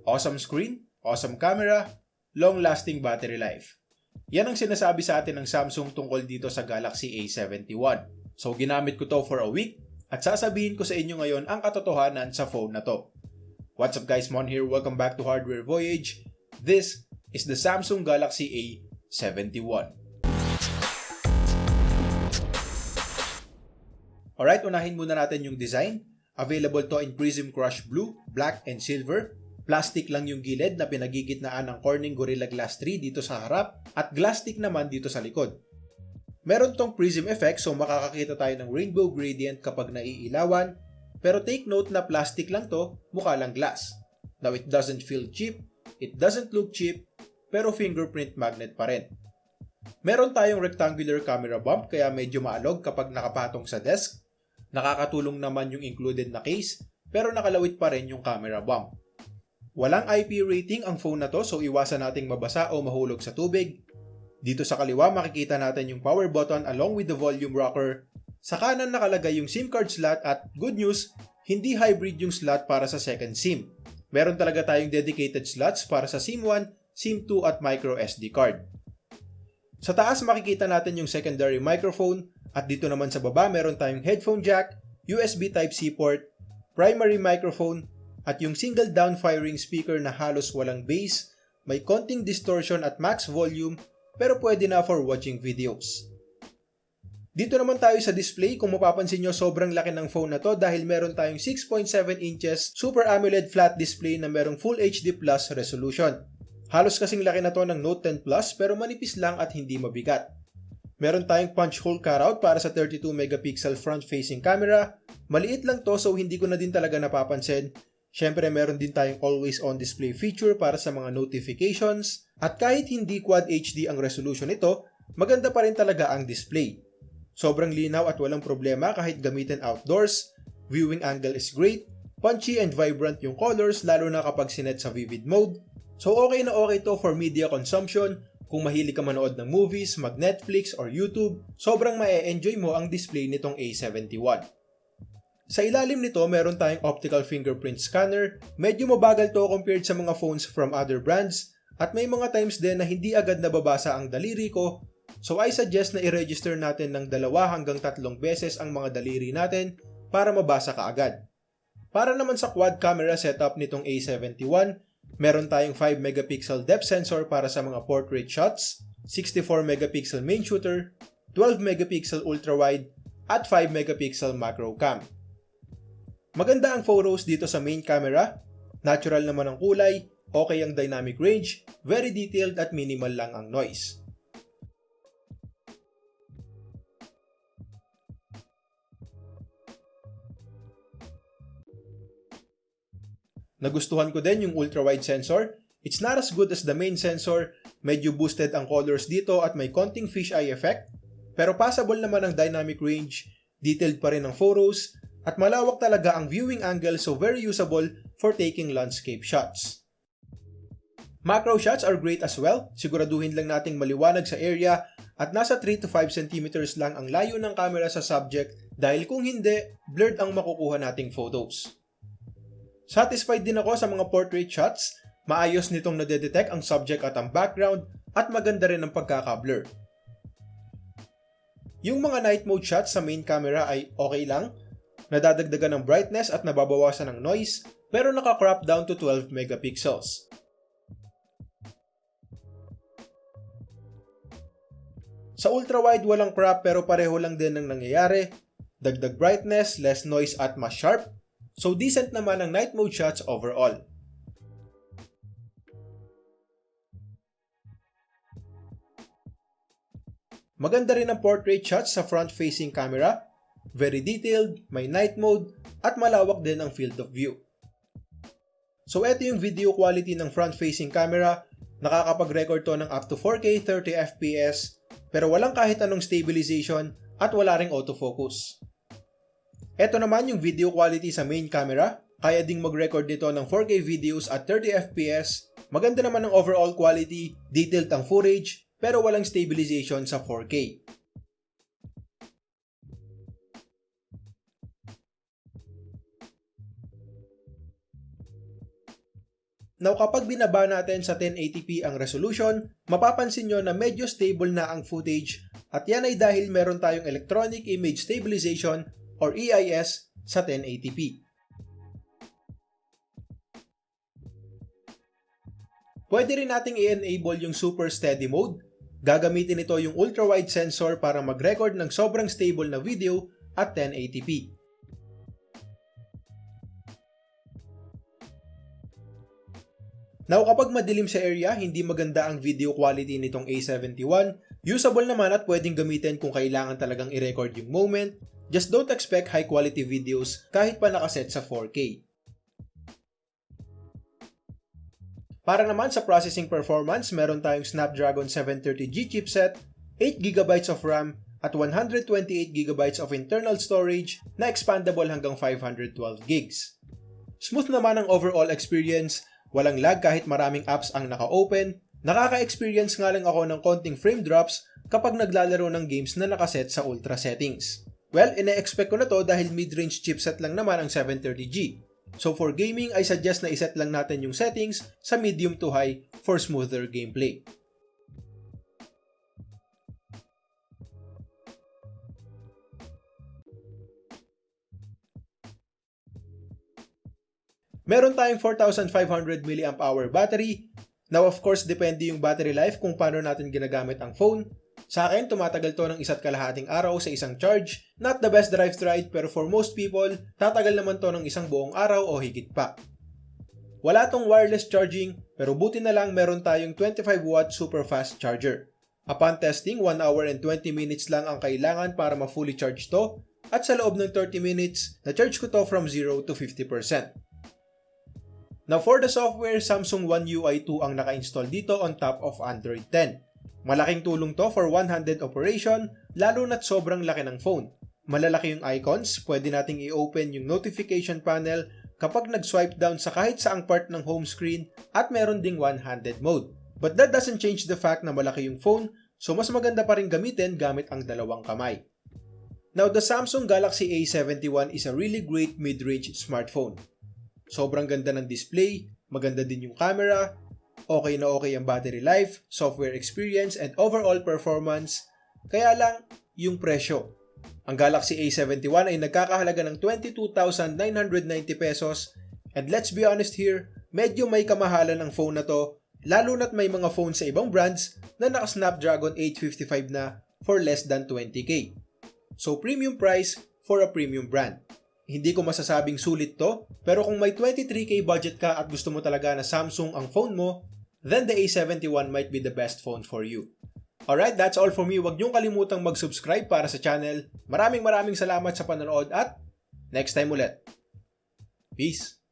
Awesome screen, awesome camera, long-lasting battery life. Yan ang sinasabi sa atin ng Samsung tungkol dito sa Galaxy A71. So ginamit ko to for a week at sasabihin ko sa inyo ngayon ang katotohanan sa phone na to. What's up guys, Mon here. Welcome back to Hardware Voyage. This is the Samsung Galaxy A71. Alright, unahin muna natin yung design. Available to in Prism Crush Blue, Black, and Silver. Plastic lang yung gilid na pinagigitnaan ng Corning Gorilla Glass 3 dito sa harap at glass stick naman dito sa likod. Meron tong prism effect so makakakita tayo ng rainbow gradient kapag naiilawan, pero take note na plastic lang to, mukha lang glass. Now it doesn't feel cheap, it doesn't look cheap, pero fingerprint magnet pa rin. Meron tayong rectangular camera bump kaya medyo maalog kapag nakapatong sa desk. Nakakatulong naman yung included na case, pero nakalawit pa rin yung camera bump. Walang IP rating ang phone na to so iwasan nating mabasa o mahulog sa tubig. Dito sa kaliwa makikita natin yung power button along with the volume rocker. Sa kanan nakalagay yung SIM card slot at good news, hindi hybrid yung slot para sa second SIM. Meron talaga tayong dedicated slots para sa SIM 1, SIM 2 at micro SD card. Sa taas makikita natin yung secondary microphone at dito naman sa baba meron tayong headphone jack, USB Type-C port, primary microphone at yung single down firing speaker na halos walang bass, may konting distortion at max volume pero pwede na for watching videos. Dito naman tayo sa display, kung mapapansin nyo sobrang laki ng phone na to dahil meron tayong 6.7 inches Super AMOLED flat display na merong Full HD Plus resolution. Halos kasing laki na to ng Note 10 Plus pero manipis lang at hindi mabigat. Meron tayong punch hole cutout para sa 32 megapixel front facing camera. Maliit lang to so hindi ko na din talaga napapansin. Syempre meron din tayong always on display feature para sa mga notifications. At kahit hindi Quad HD ang resolution nito, maganda pa rin talaga ang display. Sobrang linaw at walang problema kahit gamitin outdoors. Viewing angle is great. Punchy and vibrant yung colors lalo na kapag sinet sa vivid mode. So okay na okay to for media consumption. Kung mahilig ka manood ng movies, mag-Netflix or YouTube, sobrang ma-enjoy mo ang display nitong A71. Sa ilalim nito, meron tayong optical fingerprint scanner. Medyo mabagal to compared sa mga phones from other brands. At may mga times din na hindi agad nababasa ang daliri ko. So I suggest na i-register natin ng 2 hanggang 3 beses ang mga daliri natin para mabasa ka agad. Para naman sa quad camera setup nitong A71, meron tayong 5 megapixel depth sensor para sa mga portrait shots, 64 megapixel main shooter, 12 megapixel ultra-wide, at 5 megapixel macro cam. Maganda ang photos dito sa main camera, natural naman ang kulay, okay ang dynamic range, very detailed at minimal lang ang noise. Nagustuhan ko din yung ultra-wide sensor. It's not as good as the main sensor, medyo boosted ang colors dito at may konting fisheye effect, pero passable naman ang dynamic range, detailed pa rin ang photos, at malawak talaga ang viewing angle so very usable for taking landscape shots. Macro shots are great as well, siguraduhin lang nating maliwanag sa area at nasa 3 to 5 cm lang ang layo ng camera sa subject dahil kung hindi, blurred ang makukuha nating photos. Satisfied din ako sa mga portrait shots, maayos nitong nadedetect ang subject at ang background at maganda rin ang pagkaka-blur. Yung mga night mode shots sa main camera ay okay lang, nadadagdagan ng brightness at nababawasan ng noise, pero naka-crop down to 12 megapixels. Sa ultra-wide walang crop pero pareho lang din ang nangyayari, dagdag brightness, less noise at mas sharp, so decent naman ang night mode shots overall. Maganda rin ang portrait shots sa front-facing camera, very detailed, may night mode, at malawak din ang field of view. So eto yung video quality ng front-facing camera, nakakapag-record to ng up to 4K 30fps, pero walang kahit anong stabilization at wala ring autofocus. Eto naman yung video quality sa main camera, kaya ding mag-record nito ng 4K videos at 30fps, maganda naman ang overall quality, detailed ang footage, pero walang stabilization sa 4K. Now kapag binaba natin sa 1080p ang resolution, mapapansin nyo na medyo stable na ang footage at yan ay dahil meron tayong Electronic Image Stabilization or EIS sa 1080p. Pwede rin nating i-enable yung Super Steady Mode. Gagamitin ito yung ultra-wide sensor para mag-record ng sobrang stable na video at 1080p. Now kapag madilim sa area, hindi maganda ang video quality nitong A71. Usable naman at pwedeng gamitin kung kailangan talagang i-record yung moment. Just don't expect high quality videos kahit pa nakaset sa 4K. Para naman sa processing performance, meron tayong Snapdragon 730G chipset, 8GB of RAM, at 128GB of internal storage na expandable hanggang 512GB. Smooth naman ang overall experience, walang lag kahit maraming apps ang naka-open. Nakaka-experience nga lang ako ng konting frame drops kapag naglalaro ng games na nakaset sa ultra settings. Well, ine-expect ko na to dahil mid-range chipset lang naman ang 730G. So for gaming, I suggest na iset lang natin yung settings sa medium to high for smoother gameplay. Meron tayong 4,500 mAh battery. Now of course, depende yung battery life kung paano natin ginagamit ang phone. Sa akin, tumatagal to ng 1.5 araw sa isang charge. Not the best that I've tried, pero for most people, tatagal naman to ng isang buong araw o higit pa. Wala tong wireless charging, pero buti na lang meron tayong 25W super fast charger. Upon testing, 1 hour and 20 minutes lang ang kailangan para ma-fully charge to, at sa loob ng 30 minutes, na-charge ko to from 0 to 50%. Now for the software, Samsung One UI 2 ang naka-install dito on top of Android 10. Malaking tulong to for one-handed operation, lalo na't sobrang laki ng phone. Malalaki yung icons, pwede nating i-open yung notification panel kapag nag-swipe down sa kahit saang part ng home screen at meron ding one-handed mode. But that doesn't change the fact na malaki yung phone, so mas maganda pa rin gamitin gamit ang dalawang kamay. Now the Samsung Galaxy A71 is a really great mid-range smartphone. Sobrang ganda ng display, maganda din yung camera, okay na okay ang battery life, software experience, and overall performance. Kaya lang, yung presyo. Ang Galaxy A71 ay nagkakahalaga ng 22,990 pesos. And let's be honest here, medyo may kamahalan ang phone na to, lalo na't may mga phone sa ibang brands na naka-Snapdragon 855 na for less than 20k. So premium price for a premium brand. Hindi ko masasabing sulit to, pero kung may 23k budget ka at gusto mo talaga na Samsung ang phone mo, then the A71 might be the best phone for you. Alright, that's all for me. Huwag niyong kalimutang mag-subscribe para sa channel. Maraming salamat sa panonood at next time ulit. Peace!